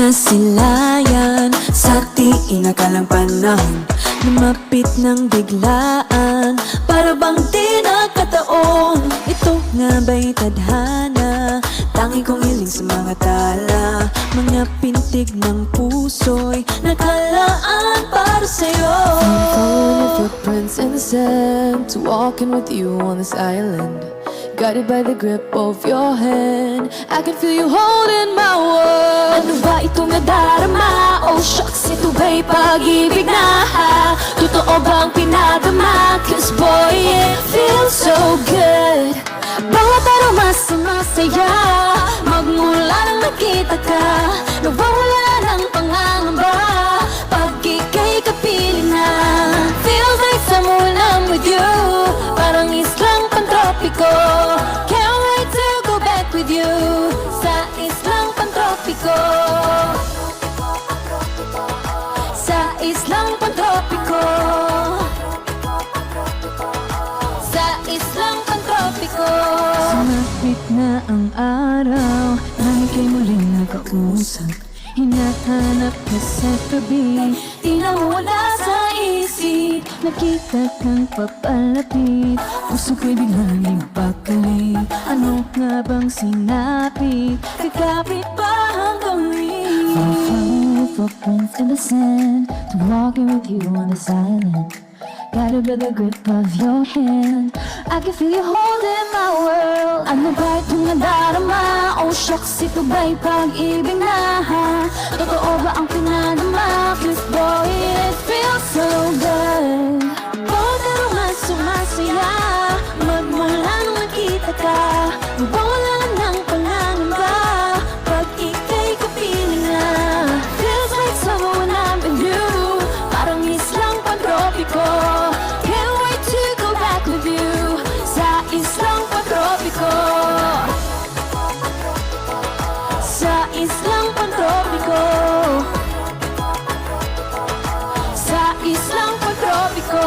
Masilayan sa di inakalang panahon, lumapit ng biglaan, para bang di nakataon. Ito nga ba'y tadhana, tangi kong hiling sa mga tala, mga pintig ng puso'y nakalaan para sa'yo. I'm following your footprints in the sand, to walking with you on this island, guided by the grip of your hand. I can feel you holding my world. Ano ba itong nadarama? Oh shucks, ito ba'y pag-ibig na? Totoo bang pinadama? Cause boy, it feels so good. Bawat araw mas masaya, magmula nang nakita ka, nawawala ng pangangamba pag ika'y kapiling na. Feels like summer when I'm with you, parang islang pantropiko. Can't wait to go back with you sa islang pantropiko. Sa islang pantropiko. Sa islang pantropiko. Sumapit na ang araw, nang ika'y muling nakausap, hinahanap ka sa tabi, Di na wala sa isip, nakita kang papalapit, puso ko'y biglang ipakali. Ano nga bang sinapit? kakapit pa hanggang From following your footprints in the sand, to walking with you on this island, guided by the grip of your hand. I can feel you holding my world. Ano ba itong nadarama? Oh shucks, ito ba'y pag-ibig na? Totoo ba ang pinadama? Cause boy, it feels so good. Bawat araw mas sumasaya, magmula nang nakita ka, nawawala ng pangangamba pag ika'y kapiling na. Feels like summer when I'm with you, parang islang pantropiko. Can't wait to go back with you sa islang pantropiko. Sa islang pantropiko. Sa islang pantropiko.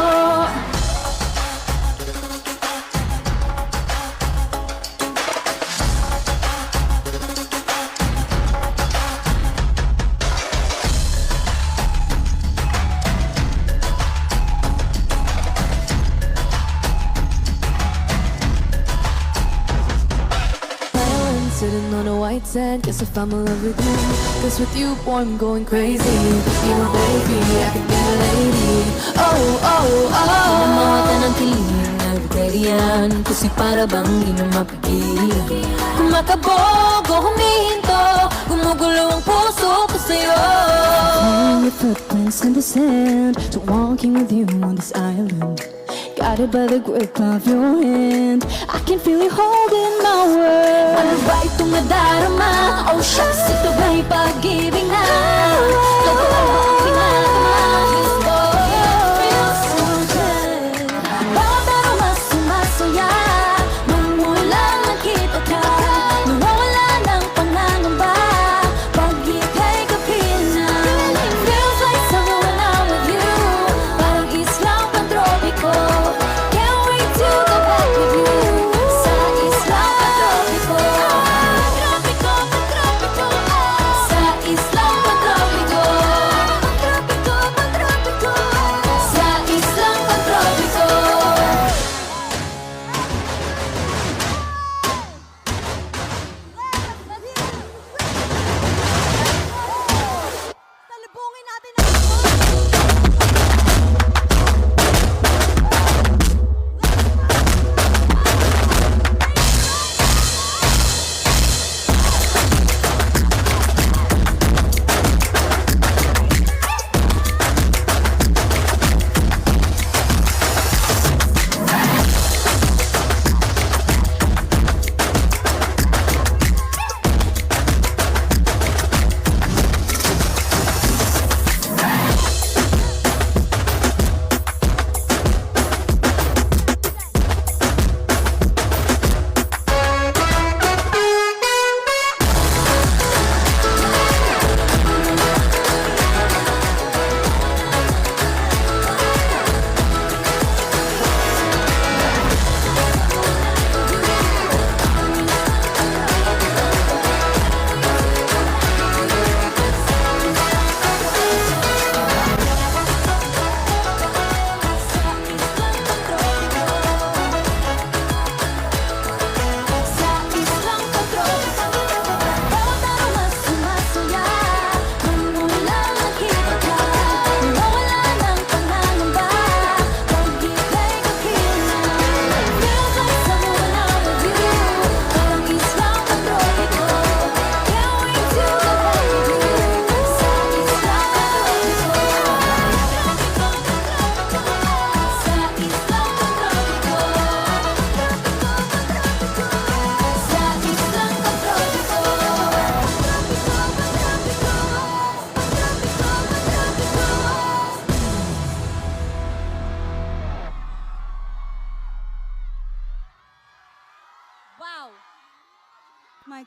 Island sitting on a white sand, guess if I'm in love with you, guess with you, boy, I'm going crazy. You know, baby, I can be a lady. Oh, oh, oh. Mga ka ng kiling na bacterian, kasi para bang di na mapigil. Kumakabog o humihinto, gumugulo ang puso ko sa'yo. Following your footprints in the sand, to walking with you on this island, guided by the grip of your hand. I can feel you holding my world. Ano ba itong nadarama? Oh shucks, ito ba'y pag-ibig na? Totoo ba ang pinadama? Cause boy, it feels so good. Bawat araw mas sumasaya, magmula nakita ka, nawawala ng pangangamba pag ika'y kapiling na. Feels like summer when I'm with you, parang islang pantropiko. Can't wait to go back with you sa islang pantropiko. Pantropiko, pantropiko. Sa islang pantropiko.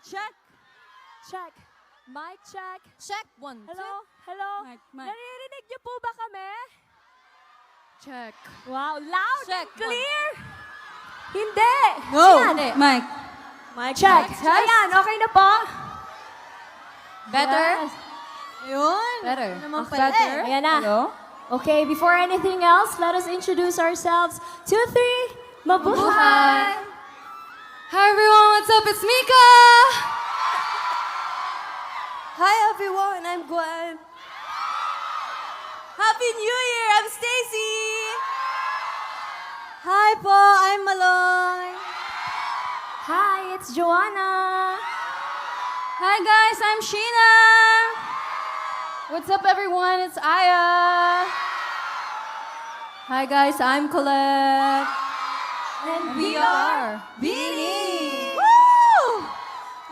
check. Check. Mic check. Check. 1, 2. Hello? Hello? Mic. Naririnig niyo po ba kami? Check. Wow, loud Check. and clear! Hindi! Go! Ayan. Mic. Mic check. Ayan, okay na po? Better? Yes. Ayun. Better. Mas Better? better? Ayan na. Hello? Okay, before anything else, let us introduce ourselves. 2, 3, mabuhay! Hi. Hi everyone, what's up? It's Mika! Hi everyone, I'm Gwen. Happy New Year! I'm Stacy. Hi po, I'm Malong. Hi, it's Joanna. Hi guys, I'm Sheena. What's up everyone? It's Aya. Hi guys, I'm Colette. And We are Beanie! Woo!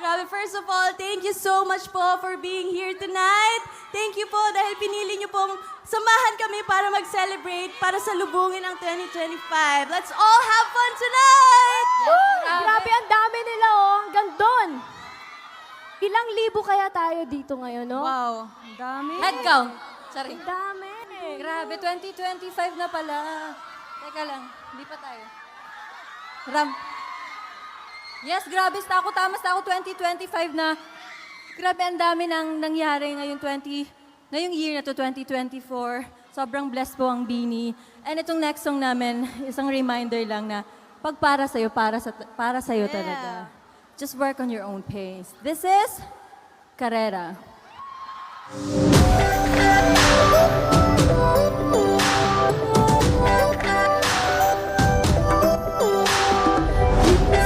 Grabe, first of all, thank you so much po for being here tonight. Thank you po dahil pinili niyo pong samahan kami para mag-celebrate, para salubungin ang 2025. Let's all have fun tonight! Grabe, ang dami nila oh. Hanggang doon. Ilang libo kaya tayo dito ngayon, no? Wow, ang dami. Head count. Sorry. Ang dami. Grabe, 2025 na pala. Teka lang, hindi pa tayo. Ram. Yes, grabe, tama sa ako 2025 na. Grabe, ang dami nang nangyari ngayong year na to, 2024. Sobrang blessed po ang Beanie. And itong next song namin, isang reminder lang na pag para sa'yo talaga. Just work on your own pace. This is Carrera.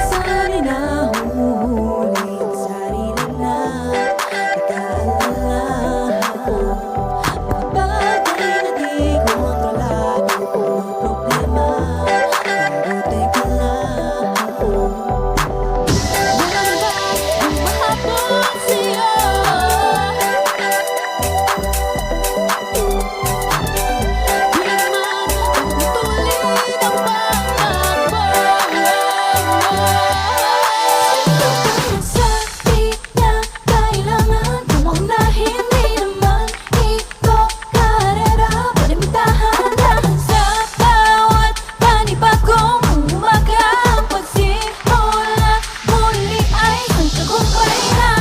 Saan nahuhuli ang sarili na nag-aalala ako? Mga bagay na di ko kontrolado, puno problema, pero teka lang ako. Wala ba ang mahabol sa'yo? Di naman ang tuloy ng pagtakbo. Sabi niya kailangan kong unahin, di naman ito karera. Palimitahan lang sa bawat panibagong umaga. Ang pagsimula muli ay ang tagumpay na.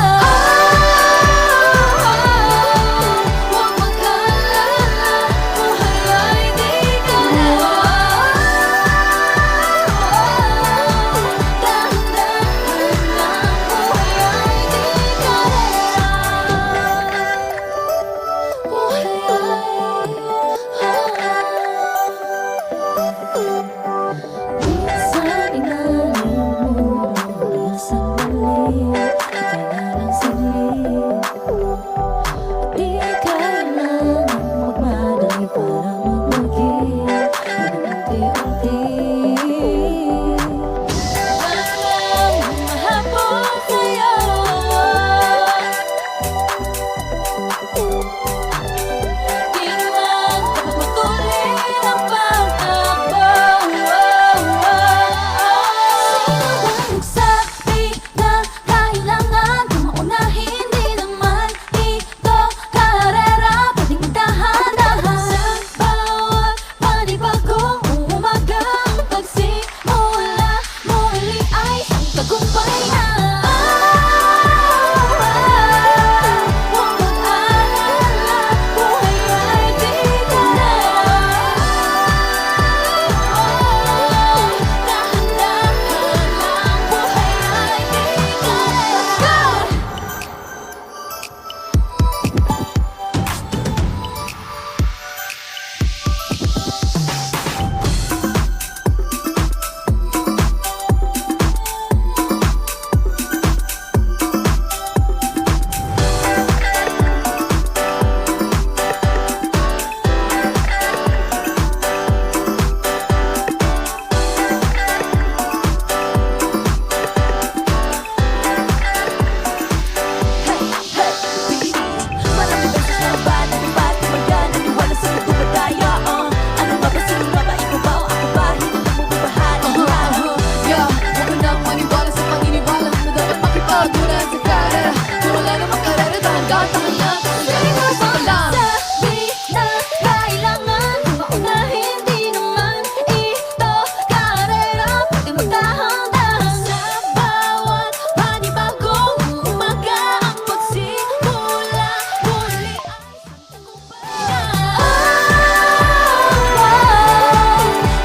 Karera, wala namang karera dahil gatahan lang. Sabi ko pa lang. Sabi na kailangan maunahin, di naman ito karera. Pwede magdahan-dahan sa bawat panibagong umaga. Ang pagsimula muli ay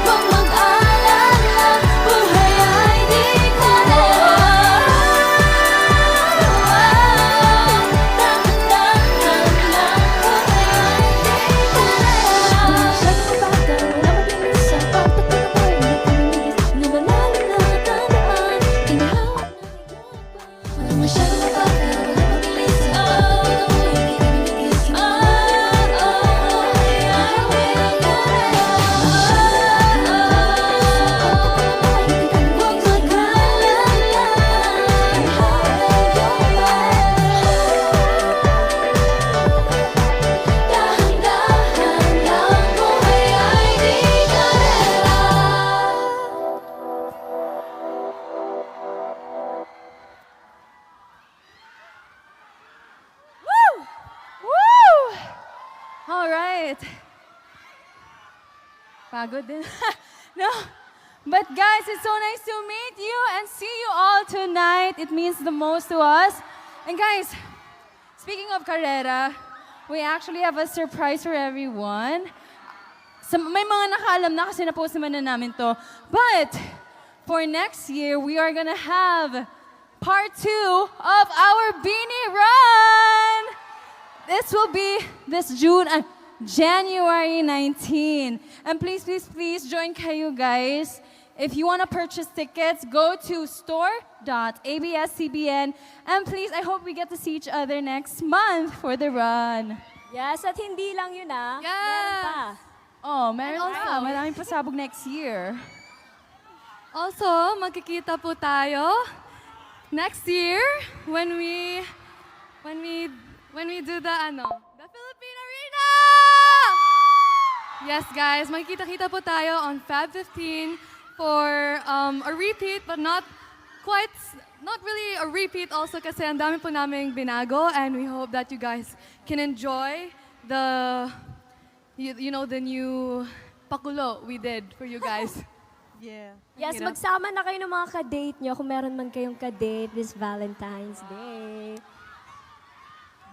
huwag mag-alala, buhay ay di karera. Dahan-dahan lang, buhay ay di karera. Masyadong bagal na mabilis ang pagtakbo ng buhay. Hindi ka namigis, lumalalo na tandaan. Inihawak na ikaw. Masyadong bagal na mabilis ang pagtakbo ng buhay. Hindi ka namigis, Dahan-dahan lang, buhay ay di karera. Woo! All right. Pagod din. No. But guys, it's so nice to meet you and see you all tonight. It means the most to us. And guys, speaking of Carrera, we actually have a surprise for everyone. May mga nakaalam na kasi na-post naman na namin to. But for next year, we are gonna have part 2 of our Beanie Run. This will be this January 19. And please, please, please join kayo guys. If you want to purchase tickets, go to store.abscbn. And please, I hope we get to see each other next month for the run. Yes, at hindi lang yun ah. Yes. Meron pa. Oh, meron pa. Maraming pasabog next year. Also, magkikita po tayo next year when we do the Philippine Arena. Yes, guys, magkikita-kita po tayo on Feb 15 for a repeat, but not really a repeat also kasi ang dami po naming binago, and we hope that you guys can enjoy the the new pakulo we did for you guys. Yes, magsama na kayo ng mga ka-date nyo kung meron man kayong ka-date this Valentine's Day.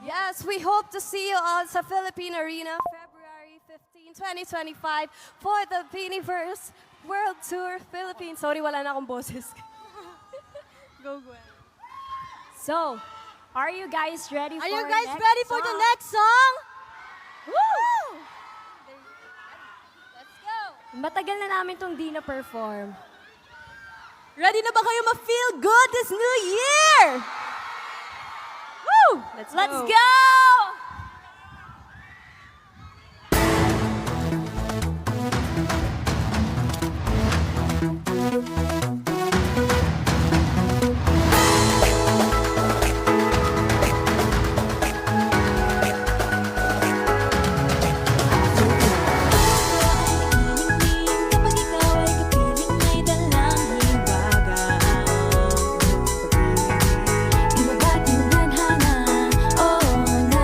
Yes, we hope to see you all sa Philippine Arena February 15, 2025 for the Beanieverse World Tour Philippines. Sorry, wala na akong boses. Go, Gwen. So, are you guys ready for Are you our guys next ready for the song? next song? Woo! Let's go! Matagal na namin itong di na-perform. Ready na ba kayo ma-feel good this new year? Woo! Let's go! Kapag ikaw ay kapiling, may dalang hiwaga. Di ba ba't tinadhana? Oo na.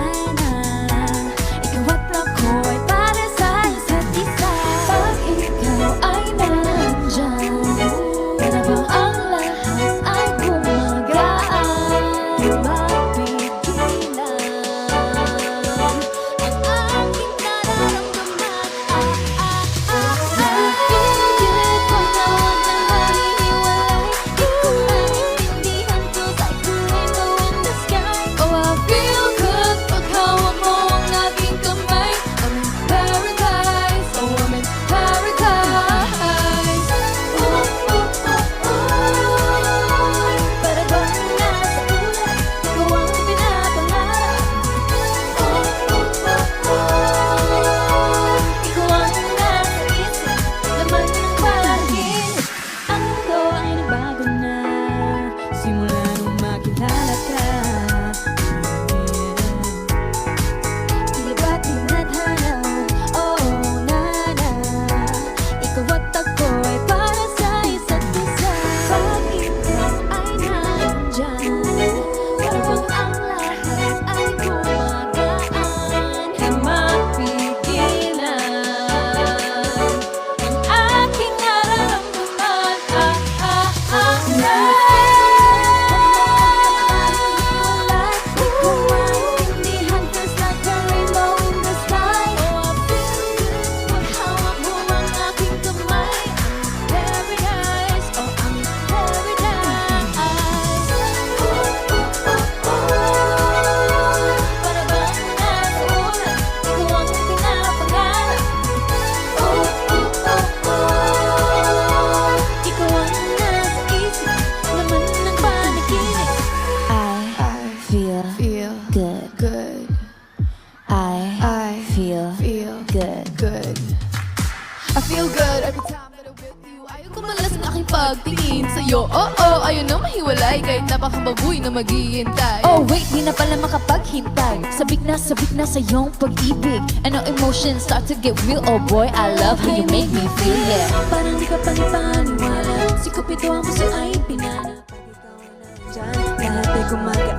maghihintay. Oh wait, di na pala makapaghintay. Sabik na sa iyong pag-ibig. And our emotions start to get real. Oh boy, I love how you make me feel, yeah. Parang di ka panipaniwala. Si Cupido ang puso ay pinanap. Pag ikaw ay nandyan, lahat ay gumagaan.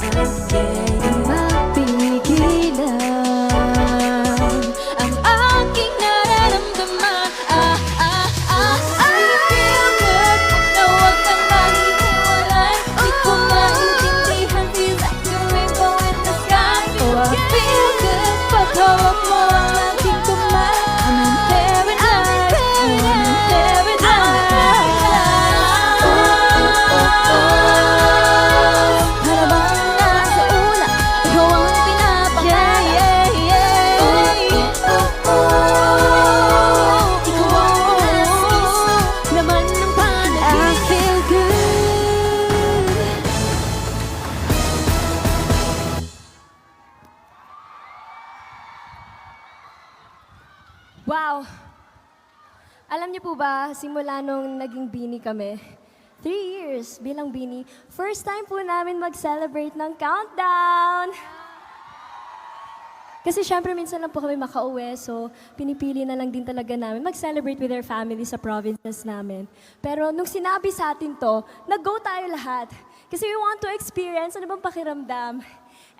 Di mapigilan ang aking nararamdaman. I feel good na huwag kang maghihiwalay. Di ko maintindihan, feels like a rainbow in the sky. Oh, I feel good pag hawak mo ang aking kamay. I'm in paradise, I'm in paradise. Para bang nasa ulap, ikaw ang pinapakain. Ikaw ang kiss, laman ng panaginip. I feel good. Wow! Alam niyo po ba, simula nung naging Bini kami, 3 years bilang Bini, first time po namin mag-celebrate ng countdown! Kasi syempre minsan lang po kami makauwi, so pinipili na lang din talaga namin mag-celebrate with our family sa provinces namin. Pero nung sinabi sa atin to, nag-go tayo lahat. Kasi we want to experience ano bang pakiramdam.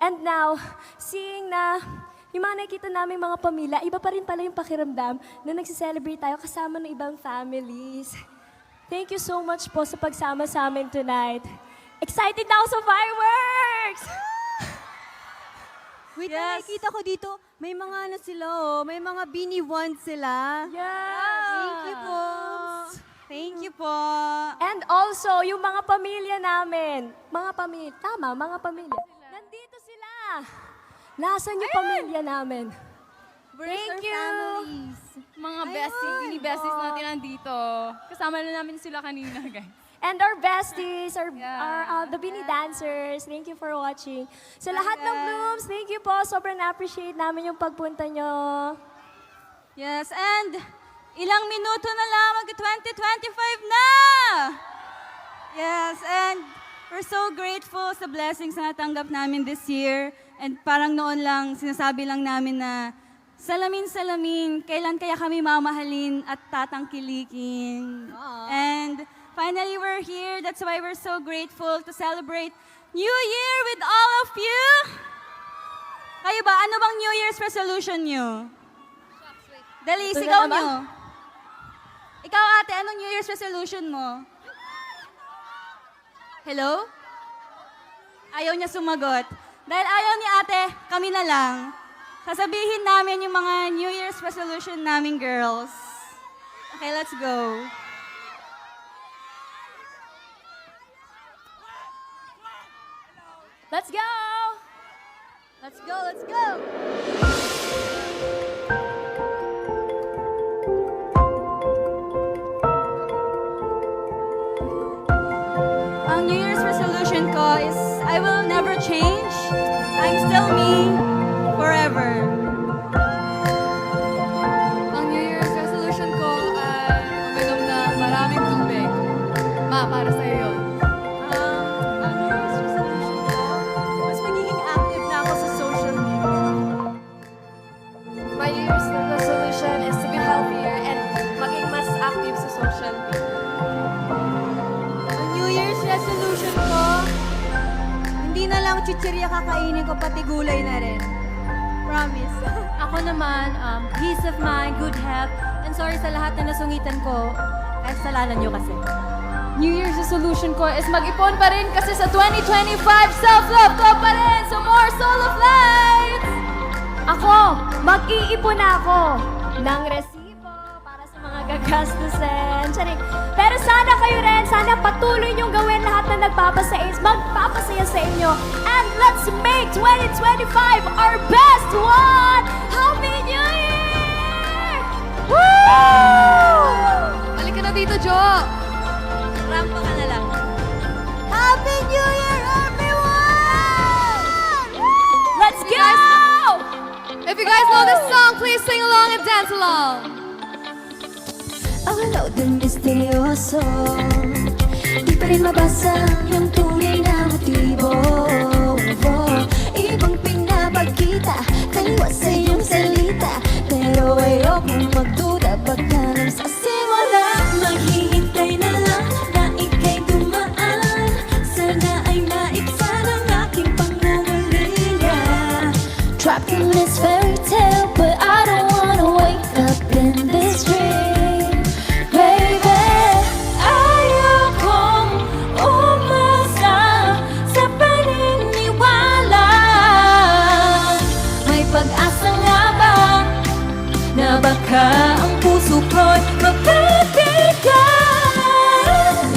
And now, seeing na yung mga nakikita namin mga pamilya, iba pa rin pala yung pakiramdam na nagsiselebrate tayo kasama ng ibang families. Thank you so much po sa pagsama sa amin tonight. Excited na ako sa fireworks! Wait, nakikita ko dito, may mga ano sila oh, may mga Bini wands sila. Yes! Thank you po. Thank you po. And also, yung mga pamilya namin, mga pamilya, nandito sila. Nasaan yung pamilya namin? Thank you. Families. Mga Bini besties natin nandito. Kasama na namin sila kanina, guys. And our besties, the Bini dancers, thank you for watching. Sa lahat ng Blooms, thank you po. Sobrang na-appreciate namin yung pagpunta nyo. Yes, and ilang minuto na lang, mag-2025 na! Yes, and we're so grateful sa blessings na natanggap namin this year. And parang noon lang, sinasabi lang namin na, salamin, kailan kaya kami mamahalin at tatangkilikin. And finally, we're here. That's why we're so grateful to celebrate New Year with all of you. Kayo ba, ano bang New Year's resolution nyo? Dali, Ito na sigaw naman. nyo. Ikaw ate, anong New Year's resolution mo? Hello? Ayaw niya sumagot. Dahil ayaw ni ate, kami na lang. Sasabihin namin yung mga New Year's resolution namin, girls. Okay, let's go. Let's go! Let's go, let's go! Ang New Year's resolution ko is I will never change. I'm still me forever. Ang New Year's resolution ko ay uminom na maraming tubig. Ma, para sa'yo yun. Ang New Year's resolution ko, mas magiging active na ako sa social media. My New Year's resolution is to be healthier and maging mas active sa social media. Ang New Year's resolution ko, hindi na lang chichirya kakainin ko, pati gulay na rin. Promise. Ako naman, peace of mind, good health, and sorry sa lahat na nasungitan ko. Kahit kasalanan nyo kasi. New Year's resolution ko is mag-ipon pa rin kasi sa 2025, self-love ko pa rin! So more Soul of Lights! Ako, mag-iipon na ako ng resibo para sa mga gagastusin. Charing. Pero sana kayo rin, sana patuloy niyong gawin lahat na magpapasaya sa inyo. And let's make 2025 our best one! Happy New Year! Woo! Balik ka na dito, Jo! Rampa ka na lang. Happy New Year, everyone! Let's go! If you guys know this song, please sing along and dance along. Ang loud and misteryoso, di pa rin mabasa yung tunay na motibo. trapped in this fairy tale, but I don't wanna wake up in this dream. Baby, ayokong umasa sa paniniwala. May pag-asa nga ba na baka ang puso ko'y mapabigat?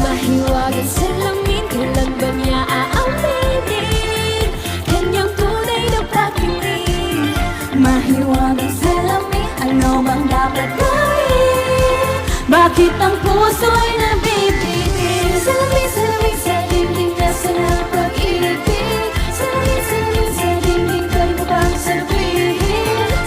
Mahiwagang salamin, kailan ba niya aaminin kanyang tunay na pag-ibig? Mahiwagang salamin, ano bang dapat gawin? Bakit ang puso'y nabibitin? Salamin, salamin sa dingding, nasa na ang pag-ibig? Salamin, salamin sa dingding, pwede mo bang sabihin?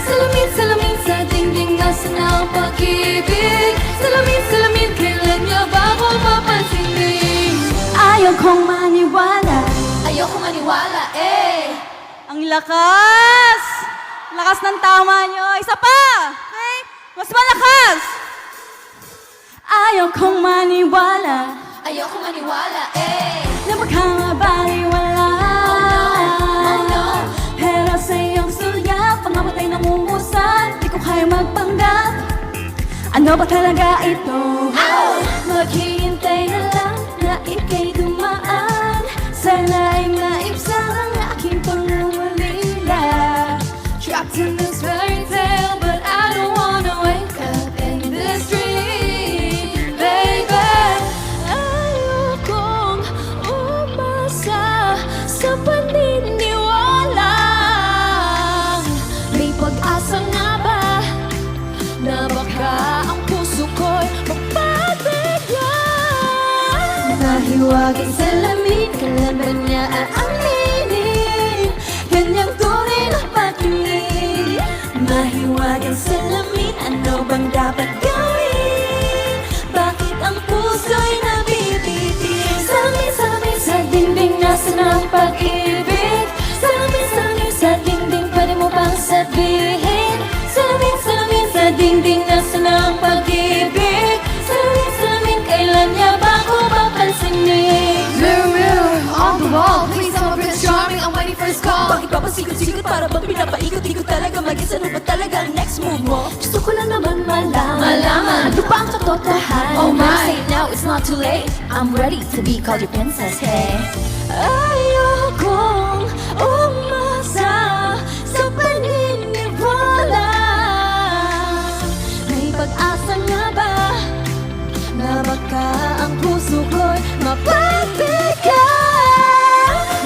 Salamin, salamin sa dingding, nasa na ang pag-ibig? Salamin, salamin, kailan niya ba ako mapansinin? Ayaw kong maniwala. Ayoko maniwala, eh! Ang lakas! Lakas ng tama nyo. Isa pa! Okay? Mas malakas! Ayaw kong maniwala Ayoko maniwala, eh! na magkakabaliwala. Oh no! Pero sa iyong sulyap, pangamatay ng umusan, di ko kaya magpanggap. Ano ba talaga ito? Maghihintay na lang na ika'y dumaan. Sana ay maibsan ang aking pangungulila. Trapped in this fairy tale, but I don't wanna wake up in this dream. Baby, ayokong umasa sa paniniwala. May pag-asa nga ba na baka ang puso ko'y magpabigat? Mahiwagang salamin, kailan ba niya aaminin kanyang tunay na pag-ibig? Mahiwagang salamin, ano bang dapat gawin? Bakit ang puso'y nabibitin? Salamin, salamin sa dingding, nasa na ang pag-ibig? Salamin, salamin sa dingding, pwede mo bang sabihin? Salamin, salamin sa dingding, nasa na ang pag-ibig? Salamin, salamin, kailan niya ba ako papansinin? Mirror, mirror on the wall, please tell me Prince Charming, I'm waiting for his call. Bakit pa pasikot-sikot para bang pinapaikot-ikot talaga? Mag-is ano ba talaga ang next move mo? Gusto ko lang naman malaman ano ba ang katotohanan? Oh my! Say it now, it's not too late. I'm ready to be called your princess, hey. Ayokong umasa sa paniniwala. May pag-asa nga ba na baka ang puso ko'y mapabigat?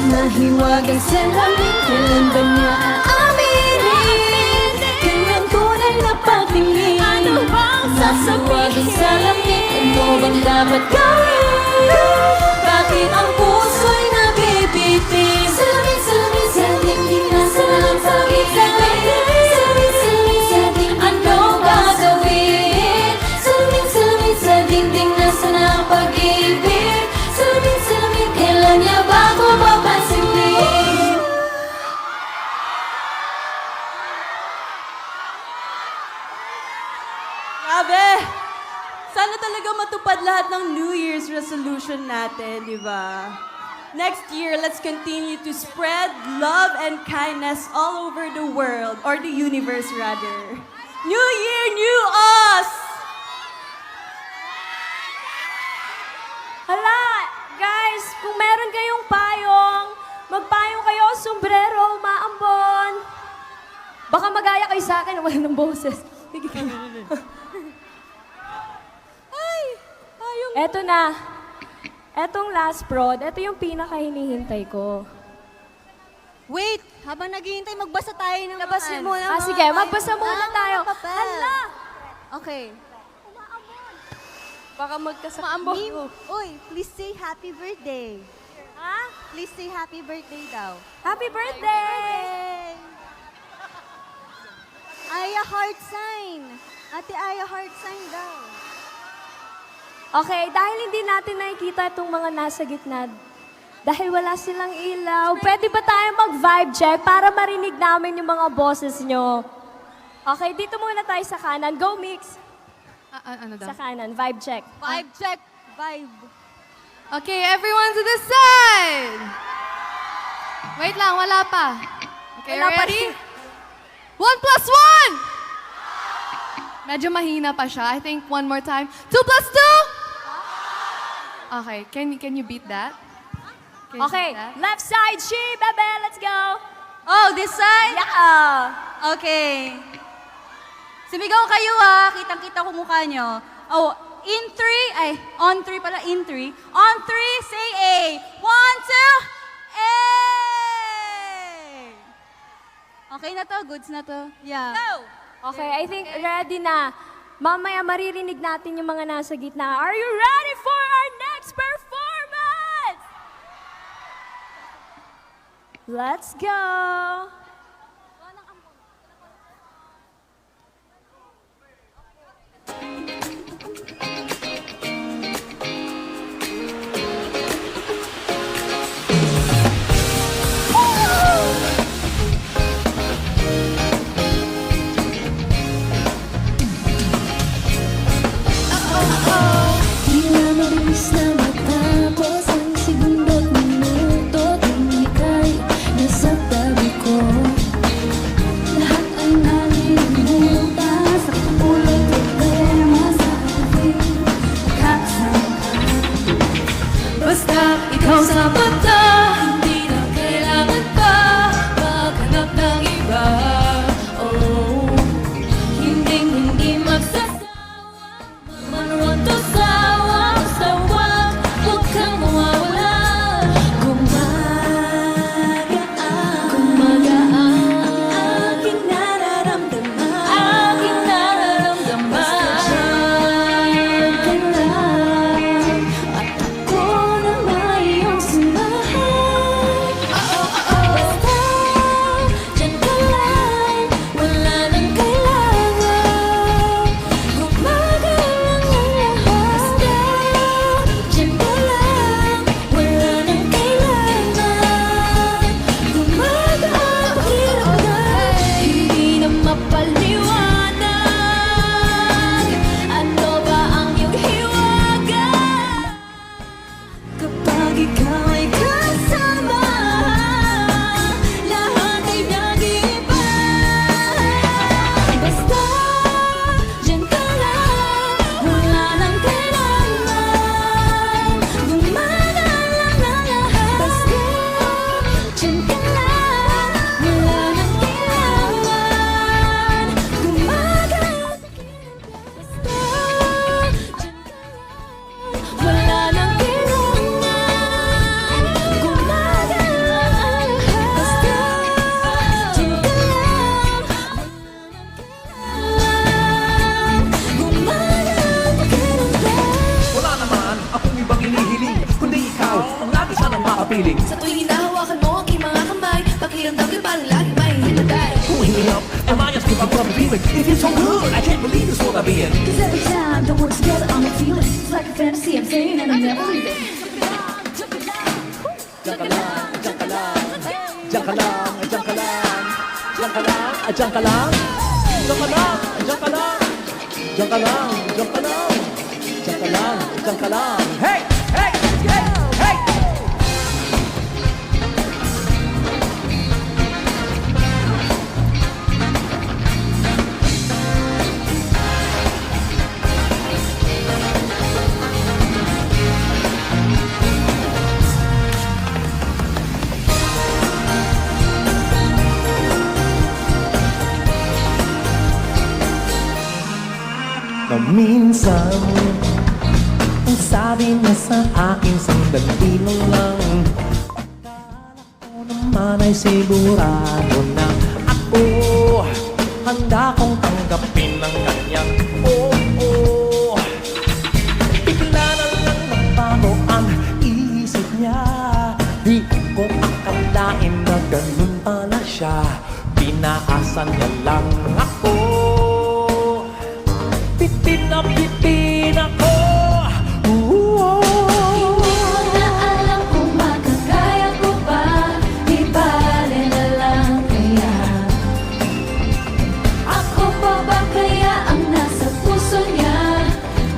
Mahiwagang salamin, kailan ba niya aaminin kanyang tunay na pagtingin? Ano bang sasabihin? Mahiwagang salamin, ano bang dapat gawin? Bakit ang puso'y nabibitin? Salamin, salamin sa dingding, nasa na ang pag-ibig? Salamin, salamin sa dingding, ano gagawin? Salamin, salamin sa dingding, nasa na ang pag-ibig? Salamin, salamin, kailan niya ba ako papansinin? Grabe! Sana talaga matupad lahat ng New Year's resolution natin, di ba? Next year, let's continue to spread love and kindness all over the world, or the universe rather. New Year, new us! Hala, guys, kung meron kayong payong, magpayong kayo, sombrero, maambon. Baka magaya kayo sa akin, wala ng boses. Eto na. Etong last prod, eto yung pinaka-hinihintay ko. Wait! Habang naghihintay, magbasa tayo ng Labasin mo na. Sige, magbasa muna tayo. Hala! Okay. Baka magkasama. Uy, please say happy birthday. Ha? Please say happy birthday daw. Happy birthday! Aya heart sign. Ate Aya heart sign daw. Okay, dahil hindi natin nakikita itong mga nasa gitna, dahil wala silang ilaw, pwede ba tayo mag-vibe check para marinig namin yung mga boses nyo? Okay, dito muna tayo sa kanan. Go, Mix! Ano daw? Sa kanan, vibe check. Vibe check. Vibe. Okay, everyone to the side! Wait lang, wala pa. Okay, Wala pa ready? rin. 1+1! Medyo mahina pa siya. I think one more time. 2+2? Okay, can you beat that? Can you Okay, beat that? left side, she, bebe, let's go. Oh, this side? Yeah. Okay. Sumigaw kayo ah. Kitang-kita ko mukha nyo. Oh, in 3, on 3 pala, in 3. On 3, say A. 1, 2, A! Okay na to? Goods na to? Yeah. Go! Okay, I think ready na. Mamaya maririnig natin yung mga nasa gitna. Are you ready for our next performance? Let's go! Tila mabilis na matapos ang segundo't minuto tuwing ika'y nasa tabi ko. Lahat ay nalilimutan sa kapulot problema sa ating kasama. Basta ikaw sapat na, hindi na kailangan pa maghanap ng iba. Oh, hindi magsasawa, magmaroon to sawa, sawa, huwag kang mawawala. Gumagaan ang aking nararamdaman. Basta dyan ka lang at ako na may iyong samahan. Basta dyan ka lang, wala nang kailangan. Gumagalang ang lahat. Basta dyan ka lang, wala nang kailangan. Gumagaan pakiramdam. Hindi na mapaliwanag. Ano ba ang iyong hiwaga? Kapag ikaw ay kasama, lahat ay nag-iiba. Basta dyan ka lang, wala nang kailangan. Gumagalang ang lahat. Basta dyan ka lang, wala nang kailangan. Gumagalang basta dyan ka lang, wala nang kailangan. Gumagalang ang lahat. Basta dyan ka lang, gumagalang pakiramdam. Wala naman akong ibang inihiling kundi ikaw ang lagi sanang makapiling. Sa tuwing hinahawakan mo ang aking mga kamay, pakiramdam ko'y parang lagi may hinatay. Hanging up, am I just keep on feeling? It feels so good, I can't believe this what I've been. Cause every time that we're together, I'm a feeling. It's like a fantasy I'm saying and I'm never leaving. Diyan ka lang, diyan ka lang, diyan ka lang, diyan ka lang, diyan ka lang, diyan ka lang, diyan ka lang, diyan ka lang, diyan ka lang, diyan ka lang, diyan ka lang, diyan ka lang. Hey, hey, hey, hey! Na minsan ang sabi niya sa akin sandali na lang. Akala ko naman ay sigurado na ako handa kong tanggapin ng kanyang oo. Bigla na lang nagbago ang isip niya. Di ko akalain na ganun pala siya. Pinaasan niya lang ako. Pitin na pitin ako. Hindi ko na alam kung makakaya ko pa. Di bale na lang kaya. Ako pa ba kaya ang nasa puso niya?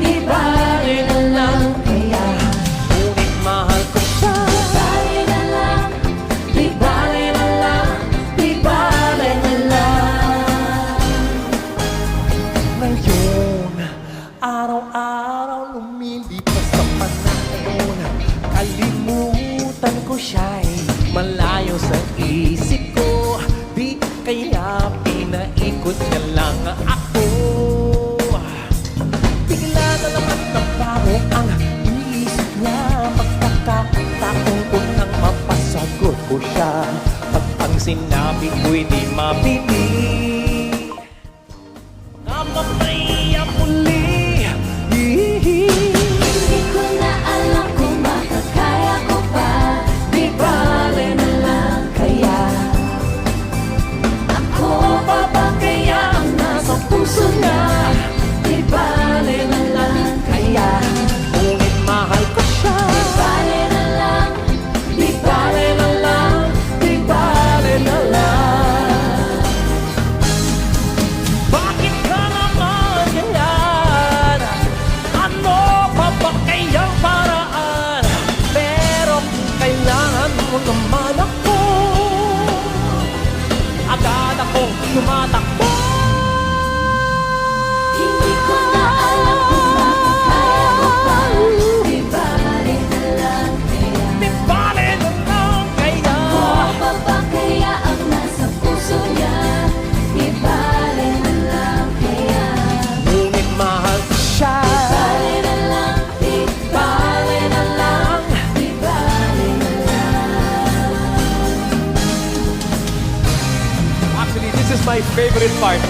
Di bale na lang kaya. Ngunit mahal ko siya. Di bale na lang. Di bale na lang. Di bale na lang. sinabi ko'y di mapili. Mamamaya muli. Hindi ko na alam kung makakaya ko pa. Di bale na lang kaya. Ako pa ba kaya ang nasa puso niya? Di bale na lang kaya. Ngunit mahal ko siya. Di bale na lang, Di bale na lang, di bale na lang. Bakit ka naman ganyan? Ano pa ba kayang paraan? Pero kung kailangan mo naman ako, agad akong tumatakbo. hindi ko na alam kung makakaya ko pa. Di bale na lang kaya. Di bale na lang kaya. Ako pa ba kaya ang nasa puso niya? Di bale na lang kaya. Ngunit mahal ko siya. Bale na lang, di bale na lang, di bale na lang. Actually, this is my favorite part.